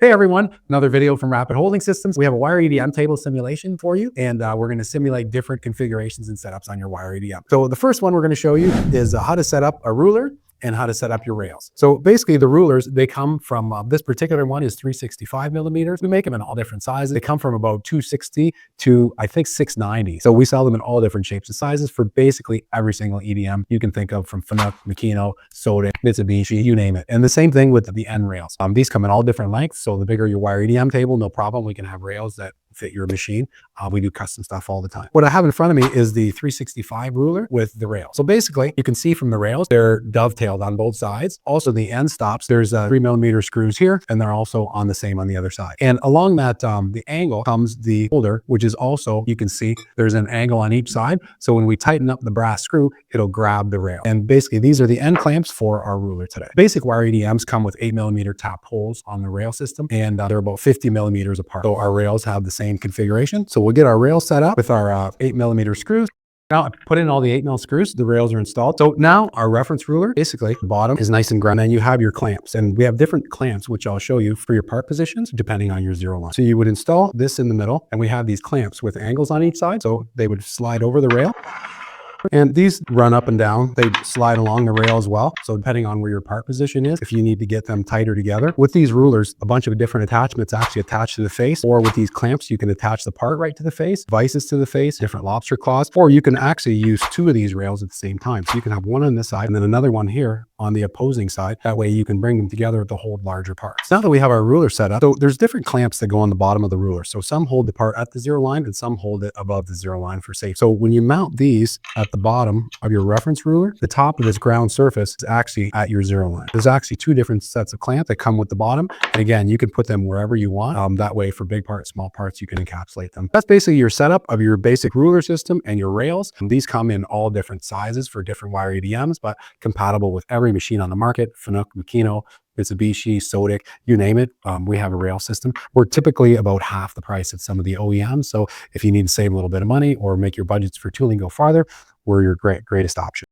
Hey everyone, another video from Rapid Holding Systems. We have a wire EDM table simulation for you, and we're going to simulate different configurations and setups on your wire EDM. So the first one we're going to show you is how to set up a ruler and how to set up your rails. So basically the rulers, they come from, this particular one is 365 millimeters. We make them in all different sizes. They come from about 260 to I think 690. So we sell them in all different shapes and sizes for basically every single EDM you can think of, from FANUC, Makino, Sodick, Mitsubishi, you name it. And the same thing with the end rails. These come in all different lengths. So the bigger your wire EDM table, no problem. We can have rails that fit your machine. We do custom stuff all the time. What I have in front of me is the 365 ruler with the rail. So basically you can see from the rails, they're dovetailed on both sides. Also the end stops, there's 3mm screws here, and they're also on the same on the other side. And along that, the angle comes the holder, which is also, you can see there's an angle on each side. So when we tighten up the brass screw, it'll grab the rail. And basically these are the end clamps for our ruler today. Basic wire EDMs come with 8mm tap holes on the rail system, and they're about 50mm apart. So our rails have the same configuration. So we'll get our rail set up with our 8mm screws. Now I put in all the 8mm screws, the rails are installed. So now our reference ruler, basically the bottom is nice and ground, and you have your clamps, and we have different clamps, which I'll show you for your part positions, depending on your zero line. So you would install this in the middle, and we have these clamps with angles on each side. So they would slide over the rail. And these run up and down. They slide along the rail as well. So depending on where your part position is, if you need to get them tighter together. With these rulers, a bunch of different attachments actually attach to the face, or with these clamps, you can attach the part right to the face, vises to the face, different lobster claws, or you can actually use two of these rails at the same time. So you can have one on this side and then another one here on the opposing side. That way you can bring them together to hold larger parts. Now that we have our ruler set up, so there's different clamps that go on the bottom of the ruler. So some hold the part at the zero line and some hold it above the zero line for safety. So when you mount these at the bottom of your reference ruler, the top of this ground surface is actually at your zero line. There's actually two different sets of clamps that come with the bottom. And again, you can put them wherever you want. That way for big parts, small parts, you can encapsulate them. That's basically your setup of your basic ruler system and your rails. And these come in all different sizes for different wire EDMs, but compatible with every machine on the market: FANUC, Makino, Mitsubishi, Sodick, you name it. We have a rail system. We're typically about half the price of some of the OEMs. So if you need to save a little bit of money or make your budgets for tooling go farther, we're your greatest option.